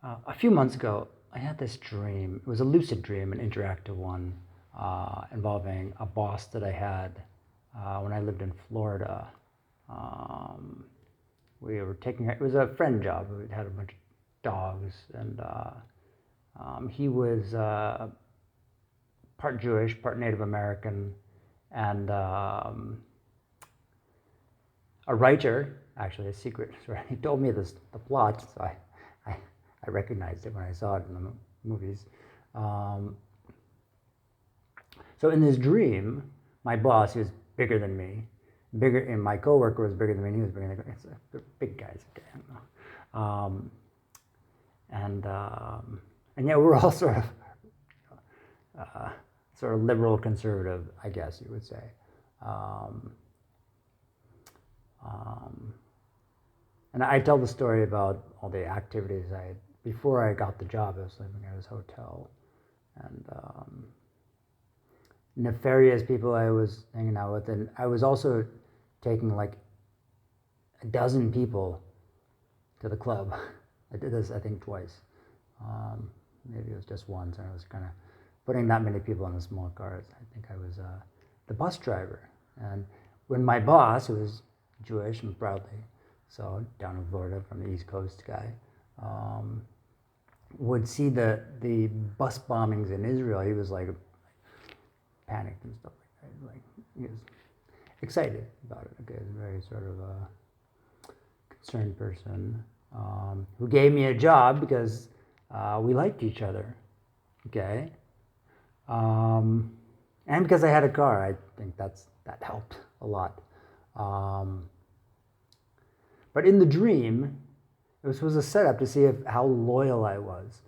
A few months ago, I had this dream. It was a lucid dream, an interactive one, involving a boss that I had when I lived in Florida. Um, we were taking, it was a friend job. We had a bunch of dogs, and he was part Jewish, part Native American, and a writer, actually, a secret. He told me the plot, so I recognized it when I saw it in the movies. So in this dream, my boss, he was bigger than me, and my coworker was bigger than me, and he was bigger than me. They're big guys. Okay, I don't know. And yeah, we're all sort of liberal conservative, I guess you would say. And I tell the story about all the activities before I got the job. I was living at his hotel, and nefarious people I was hanging out with, and I was also taking like a dozen people to the club. I did this, I think, twice. Maybe it was just once, and I was kind of putting that many people in a small car. I think I was the bus driver. And when my boss, who was Jewish and proudly so, down in Florida, from the East Coast guy, would see the bus bombings in Israel, he was like panicked and stuff like that. Like, he was excited about it. Okay, he was a very sort of concerned person who gave me a job because we liked each other. Okay, and because I had a car, I think that helped a lot. But in the dream, this was a setup to see how loyal I was.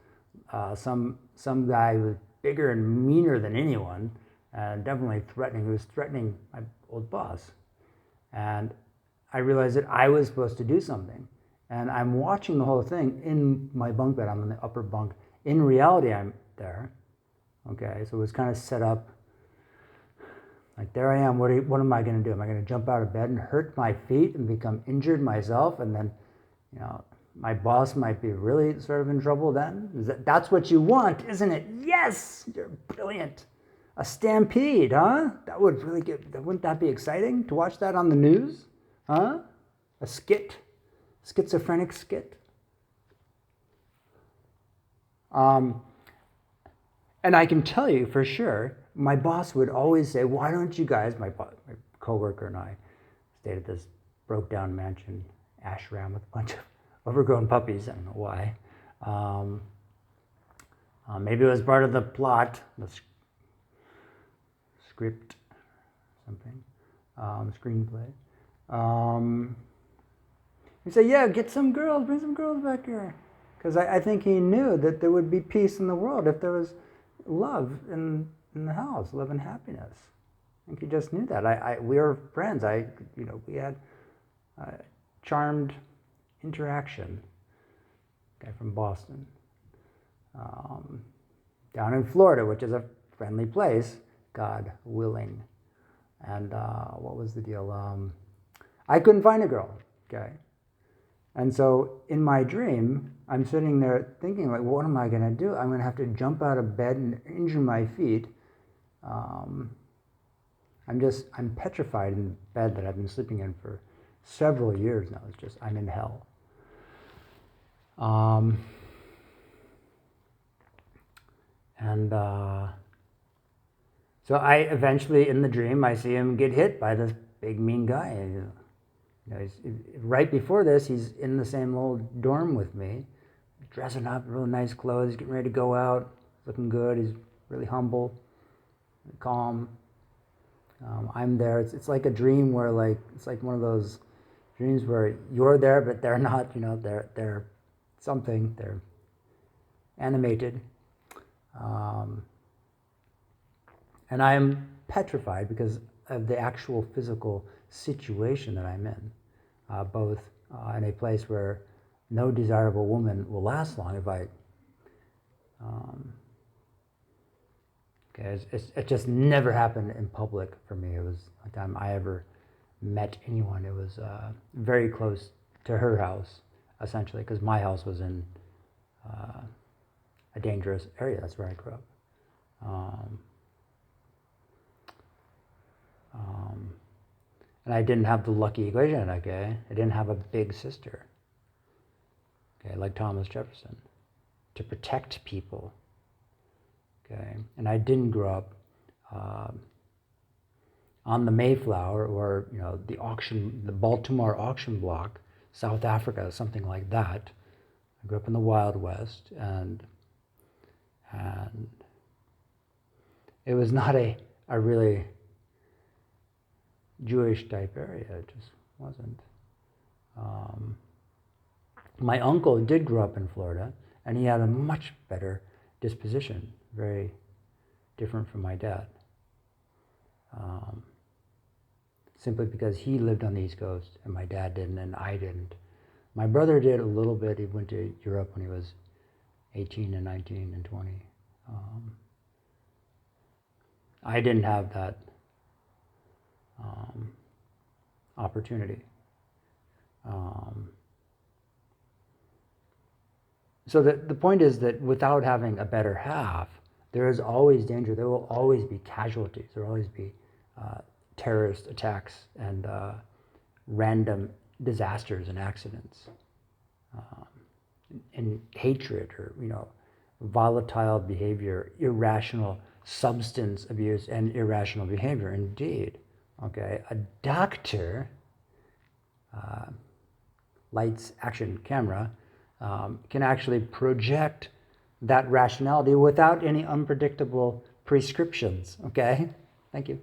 Some guy who was bigger and meaner than anyone, and definitely threatening. He was threatening my old boss, and I realized that I was supposed to do something. And I'm watching the whole thing in my bunk bed. I'm in the upper bunk. In reality, I'm there. Okay, so it was kind of set up. Like, there I am. What am I going to do? Am I going to jump out of bed and hurt my feet and become injured myself? And then, my boss might be really sort of in trouble then? That's what you want, isn't it? Yes! You're brilliant. A stampede, huh? That would really wouldn't that be exciting to watch that on the news? Huh? A skit? Schizophrenic skit? And I can tell you for sure, my boss would always say, why don't you guys, my coworker and I stayed at this broke down mansion, ashram with a bunch of overgrown puppies. I don't know why. Maybe it was part of the plot, the script, something, screenplay. He'd say, yeah, get some girls, bring some girls back here. Because I think he knew that there would be peace in the world if there was love in the house, love and happiness. I think he just knew that. We were friends. We had charmed interaction. Guy from Boston, down in Florida, which is a friendly place, God willing. And what was the deal? I couldn't find a girl. Okay. And so in my dream, I'm sitting there thinking, like, what am I going to do? I'm going to have to jump out of bed and injure my feet. I'm petrified in bed that I've been sleeping in for several years now. I'm in hell. So I eventually, in the dream, I see him get hit by this big mean guy. Right before this, he's in the same little dorm with me, dressing up, real nice clothes, getting ready to go out, looking good. He's really humble, calm. I'm there. It's like a dream where, like, it's like one of those dreams where you're there, but they're not. They're something. They're animated, and I am petrified because of the actual physical situation that I'm in, both in a place where no desirable woman will last long if I. It just never happened in public for me. It was the time I ever met anyone. It was very close to her house, essentially, because my house was in a dangerous area. That's where I grew up. And I didn't have the lucky equation, okay? I didn't have a big sister, okay, like Thomas Jefferson, to protect people, okay? And I didn't grow up on the Mayflower or, the Baltimore auction block, South Africa, something like that. I grew up in the Wild West, and it was not a really Jewish type area. It just wasn't. My uncle did grow up in Florida, and he had a much better disposition, very different from my dad. Simply because he lived on the East Coast, and my dad didn't, and I didn't. My brother did a little bit. He went to Europe when he was 18 and 19 and 20. I didn't have that opportunity. So the point is that without having a better half, there is always danger. There will always be casualties. There will always be terrorist attacks and random disasters and accidents, and hatred, or volatile behavior, irrational substance abuse, and irrational behavior. Indeed, okay, a doctor, lights, action, camera, can actually project that rationality without any unpredictable prescriptions. Okay, thank you.